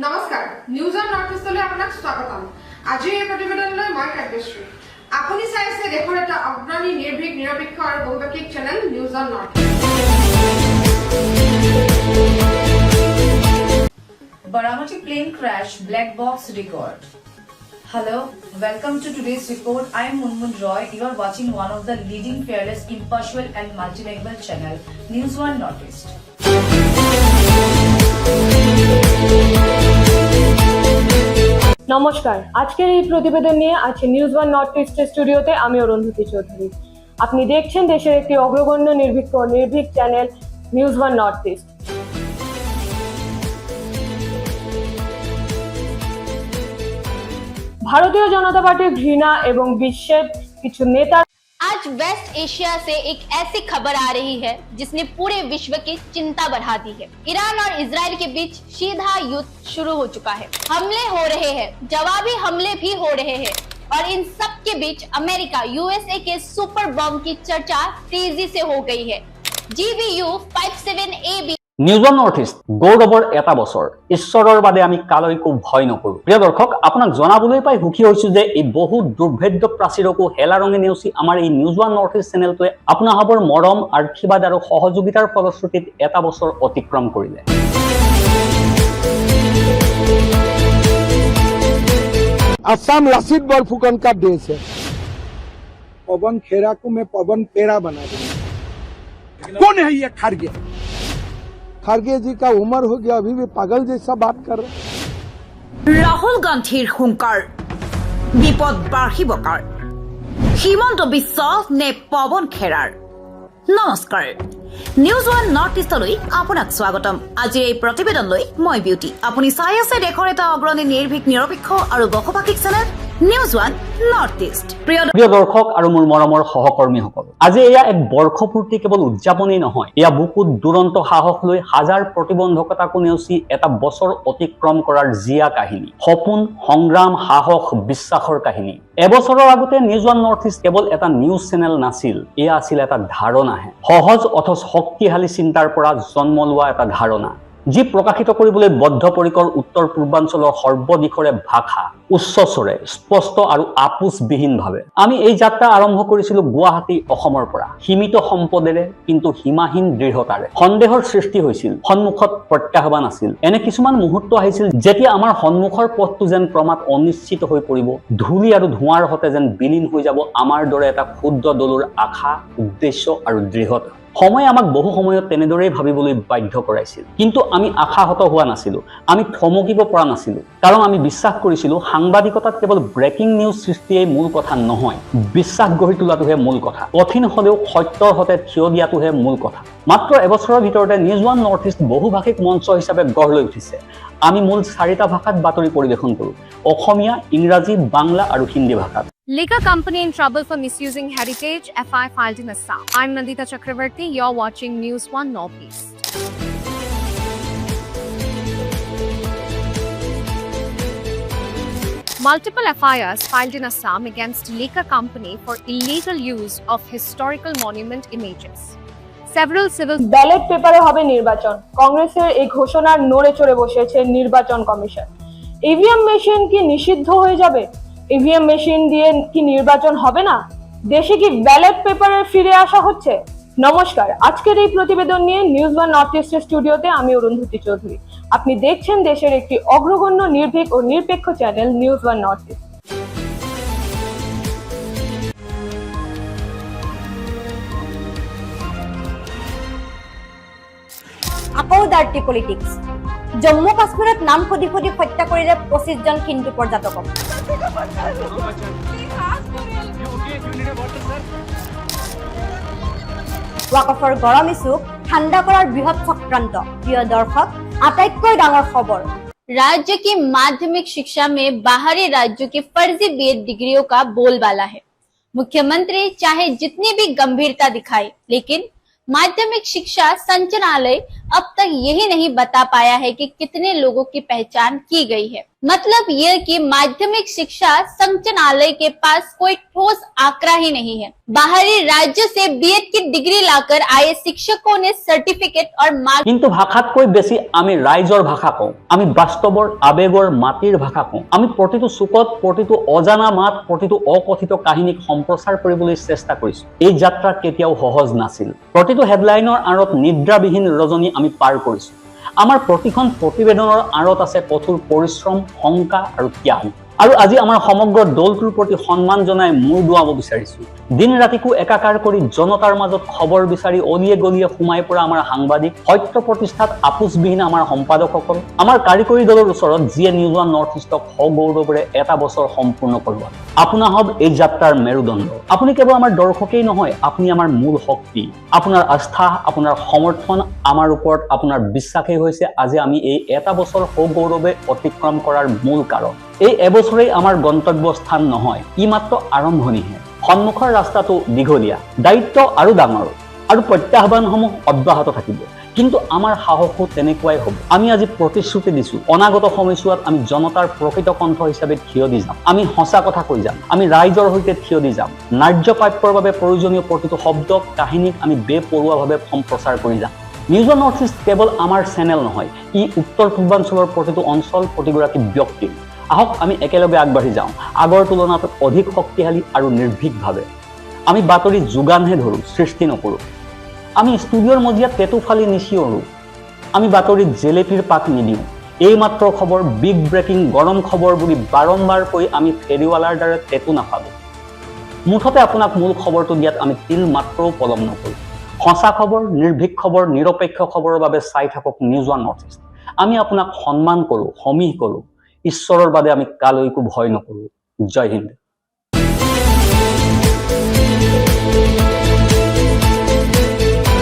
নমস্কাৰ news on north ইষ্টলৈ আপোনাক স্বাগতম। আজি এই প্ৰতিবেদনলৈ মই কাব্যশ্ৰী। আপুনি চাই আছে দেশৰ এটা অগ্ৰণী নিৰ্ভীক নিৰপেক্ষ আৰু বহুপাক্ষিক channel news on north east. Baramati plane crash, black box record. Hello, welcome to today's report. I am Munmun Roy. You are watching one of the leading fearless, impartial and multilingual channel, News One North East. নমস্কার, আজকের এই প্রতিবেদন নিয়ে আছে news one north ইস্টের স্টুডিওতে আমি অরুন্ধতী চৌধুরী। আপনি দেখছেন দেশের একটি অগ্রগণ্য নির্ভীক channel news one north east. ভারতীয় জনতা পার্টির ঘৃণা এবং বিশ্বের কিছু নেতা आज वेस्ट एशिया से एक ऐसी खबर आ रही है जिसने पूरे विश्व की चिंता बढ़ा दी है। ईरान और इजराइल के बीच सीधा युद्ध शुरू हो चुका है। हमले हो रहे हैं, जवाबी हमले भी हो रहे हैं और इन सब के बीच अमेरिका यूएसए के सुपर बम की चर्चा तेजी से हो गई है। GBU 57AB news on north east গৌৰৱৰ এটা বছৰ ঈশ্বৰৰ বাদে আমি কালৈকো ভয় নকৰোঁ। প্ৰিয় দৰ্শক, আপোনাক জনাবলৈ পাই সুখী হৈছো যে এই বহুত দুৰ্ভেদ্য প্ৰাচীৰকো হেলা ৰঙে নেওচি আমাৰ এই নিউজ ওৱান নৰ্থ ইষ্ট চেনেলটোৱে আপোনাসৱৰ মৰম আশীৰ্বাদ আৰু সহযোগিতাৰ ফলশ্ৰুতিত এটা বছৰ অতিক্ৰম কৰিলে। असम लासित बरफुकन का देश है। पवन खेरा को मैं पवन पेरा बना दूंगा। कौन है ये खड़गे? खड़गे जी का उम्र हो गया, अभी भी पागल जैसा बात कर रहे। রাহুল গান্ধীৰ হুংকাৰ বিপদ বাঢ়িব কাৰ হিমন্ত বিশ্ব নে পৱন খেৰাৰ। নমস্কাৰ, নিউজ ওৱান নৰ্থ ইষ্টলৈ আপোনাক স্বাগতম। আজিৰ এই প্ৰতিবেদনলৈ মই বিউটি। আপুনি চাই আছে দেশৰ এটা অগ্ৰণী নিৰ্ভীক নিৰপেক্ষ আৰু বহুভাষিক channel News One North East. প্ৰিয় দৰ্শক আৰু মোৰ মৰমৰ সহকৰ্মীসকল, আজি এয়া এক বৰ্ষপূৰ্তি কেৱল উদযাপনেই নহয়, এয়া বুকুত দুৰন্ত সাহস লৈ হাজাৰ প্ৰতিবন্ধকতাকো নেওচি এটা বছৰ অতিক্ৰম কৰাৰ জীয়া কাহিনী, সপোন, সংগ্ৰাম, সাহস, বিশ্বাসৰ কাহিনী। এবছৰৰ আগতে নিউজ ওৱান নৰ্থ ইষ্ট কেৱল এটা নিউজ চেনেল নাছিল, এয়া আছিল এটা ধাৰণাহে, সহজ অথচ শক্তিশালী চিন্তাৰ পৰা জন্ম লোৱা এটা ধাৰণা, যি প্ৰকাশিত কৰিবলৈ বদ্ধপৰিকৰ উত্তৰ পূৰ্বাঞ্চলৰ সৰ্বদিশৰে ভাষা, উচ্চস্বৰে, স্পষ্ট আৰু আপোচবিহীনভাৱে। আমি এই যাত্ৰা আৰম্ভ কৰিছিলো গুৱাহাটী, অসমৰ পৰা, সীমিত সম্পদেৰে কিন্তু সীমাহীন দৃঢ়তাৰে। সন্দেহৰ সৃষ্টি হৈছিল, সন্মুখত প্ৰত্যাহ্বান আছিল। এনে কিছুমান মুহূৰ্ত আহিছিল যেতিয়া আমাৰ সন্মুখৰ পথটো যেন ক্ৰমাৎ অনিশ্চিত হৈ পৰিব, ধূলি আৰু ধোঁৱাৰ সতে যেন বিলীন হৈ যাব আমাৰ দৰে এটা ক্ষুদ্ৰ দলৰ আশা, উদ্দেশ্য আৰু দৃঢ়তা। সময় আমাক বহু সময়ত তেনেদৰেই ভাবিবলৈ বাধ্য কৰাইছিল, কিন্তু আমি আশাহত হোৱা নাছিলো, আমি থমকিব পৰা নাছিলো, কাৰণ আমি বিশ্বাস কৰিছিলো সাংবাদিকতাত কেৱল ব্ৰেকিং নিউজ সৃষ্টিয়েই মূল কথা নহয়, বিশ্বাস গঢ়ি তোলাটোহে মূল কথা, কঠিন হলেও সত্যৰ সতে থিয় দিয়াটোহে মূল কথা। মাত্ৰ এবছৰৰ ভিতৰতে নিউজ ওৱান নৰ্থ ইষ্ট বহুভাষিক মঞ্চ হিচাপে গঢ় লৈ উঠিছে। আমি মূল 4টা ভাষাত বাতৰি পৰিৱেশন কৰোঁ, অসমীয়া, ইংৰাজী, বাংলা আৰু হিন্দী ভাষাত। Liquor company in trouble for misusing heritage, FI filed in Assam. I'm Nandita Chakravarti. You're watching News One Northeast. Multiple FIRs filed in Assam against liquor company for illegal use of historical monument images. Several civil ballot পেপারে হবে নির্বাচন। কংগ্রেসের এই ঘোষণার নড়ে চড়ে বসেছে নির্বাচন কমিশন। ইভিএম মেশিন কি নিষিদ্ধ হয়ে যাবে? ইভিএম মেশিন দিয়ে কি নির্বাচন হবে না? দেশে কি ব্যালট পেপারে ফিরে আসা হচ্ছে? নমস্কার, আজকের এই প্রতিবেদন নিয়ে নিউজ ওয়ান নর্থ ইস্টের স্টুডিওতে আমি অরুন্ধতী চৌধুরী। আপনি দেখছেন দেশের একটি অগ্রগণ্য নির্ভীক ও নিরপেক্ষ channel news one north east. আকৌ ডাৰ্টি পলিটিক্স। জম্মু কাশ্মীৰত নাম সুধি হত্যা কৰিলে 25 জন হিন্দু পৰ্যটকক। ৱাকফৰ গৰম ইছ্যুক ঠাণ্ডা কৰাৰ বৃহৎ চক্ৰান্ত। প্ৰিয় দৰ্শক, আটাইতকৈ ডাঙৰ খবৰ, राज्य की माध्यमिक शिक्षा में बाहरी राज्यों की फर्जी बीएड डिग्रियों का बोलबाला है। मुख्यमंत्री चाहे जितनी भी गंभीरता दिखाए, लेकिन माध्यमिक शिक्षा संचालनालय अब तक यही नहीं बता पाया है कि कितने लोगों की पहचान की गई है। मतलब यह कि माध्यमिक शिक्षा संचालनालय के पास कोई ठोस आंकड़ा ही नहीं है। बाहरी राज्यों से बीएड की डिग्री लाकर आए शिक्षकों ने सर्टिफिकेट और मार्क কিন্তু ভাষাতকৈ বেছি আমি ৰাইজৰ ভাষা কওঁ, আমি বাস্তৱৰ আবেগৰ মাটিৰ ভাষা কওঁ। আমি প্ৰতিটো চুকত প্ৰতিটো অজানা মাত প্ৰতিটো অকথিত কাহিনীক সম্প্ৰচাৰ কৰিবলৈ চেষ্টা কৰিছো। এই যাত্ৰা কেতিয়াও সহজ নাছিল। প্ৰতিটো হেডলাইনৰ আঁৰত নিদ্ৰাবিহীন ৰজনী আমি পাৰ কৰিছো। আমাৰ প্ৰতিখন প্ৰতিবেদনৰ আঁৰত আছে কঠোৰ পৰিশ্ৰম, শংকা আৰু ত্যাগ। আৰু আজি আমাৰ সমগ্ৰ দলটোৰ প্ৰতি সন্মান জনাই মূৰ দুৱাব বিচাৰিছো। দিন ৰাতিকো একাকাৰ কৰি জনতাৰ মাজত খবৰ বিচাৰি অলিয়ে গলিয়ে সোমাই পৰা আমাৰ সাংবাদিক, সত্য প্ৰতিষ্ঠাত আপোচবিহীন আমাৰ সম্পাদকসকল, আমাৰ কাৰিকৰী দলৰ ওচৰত যিয়ে নিউজ ওৱান নৰ্থ ইষ্টক সগৌৰৱেৰে এটা বছৰ সম্পূৰ্ণ কৰোৱা। আপোনা হব এই যাত্ৰাৰ মেৰুদণ্ড। আপুনি কেৱল আমাৰ দৰ্শকেই নহয়, আপুনি আমাৰ মূল শক্তি। আপোনাৰ আস্থা, আপোনাৰ সমৰ্থন, আমাৰ ওপৰত আপোনাৰ বিশ্বাসেই হৈছে আজি আমি এই এটা বছৰ সগৌৰৱে অতিক্ৰম কৰাৰ মূল কাৰণ। এই এবছৰেই আমাৰ গন্তব্য স্থান নহয়, ই মাত্ৰ আৰম্ভণিহে। সন্মুখৰ ৰাস্তাটো দীঘলীয়া, দায়িত্ব আৰু ডাঙৰ, আৰু প্ৰত্যাহ্বানসমূহ অব্যাহত থাকিব। কিন্তু আমাৰ সাহসো তেনেকুৱাই হ'ব। আমি আজি প্ৰতিশ্ৰুতি দিছো, অনাগত সময়ছোৱাত আমি জনতাৰ প্ৰকৃত কণ্ঠ হিচাপে থিয় দি যাম। আমি সঁচা কথা কৈ যাম, আমি ৰাইজৰ সৈতে থিয় দি যাম। ন্যায্য প্ৰাপ্যৰ বাবে প্ৰয়োজনীয় প্ৰতিটো শব্দ, কাহিনীক আমি বেপৰুৱাভাৱে সম্প্ৰচাৰ কৰি যাম। নিউজ ওৱান নৰ্থ ইষ্ট কেৱল আমাৰ চেনেল নহয়, ই উত্তৰ পূৰ্বাঞ্চলৰ প্ৰতিটো অঞ্চল, প্ৰতিগৰাকী ব্যক্তি। আহক আমি একেলগে আগবাঢ়ি যাওঁ, আগৰ তুলনাত অধিক শক্তিশালী আৰু নিৰ্ভীকভাৱে। আমি বাতৰি যোগানহে ধৰোঁ, সৃষ্টি নকৰোঁ। আমি ষ্টুডিঅ'ৰ মজিয়াত টেটু ফালি নিচিঞৰোঁ। আমি বাতৰিত জেলেপীৰ পাক নিদিওঁ। এই মাত্ৰ খবৰ, বিগ ব্ৰেকিং, গৰম খবৰ বুলি বাৰম্বাৰ কৈ আমি ফেৰিৱালাৰ দৰে টেটু নাফালোঁ। মুঠতে আপোনাক মূল খবৰটো দিয়াত আমি তিল মাত্ৰও পলম নকৰোঁ। সঁচা খবৰ, নিৰ্ভীক খবৰ, নিৰপেক্ষ খবৰৰ বাবে চাই থাকক নিউজ ওৱান নৰ্থ ইষ্ট। আমি আপোনাক সন্মান কৰোঁ, সমীহ কৰোঁ। ঈশ্বৰৰ বাদে আমি কালৈকো ভয় নকৰোঁ। জয় হিন্দ।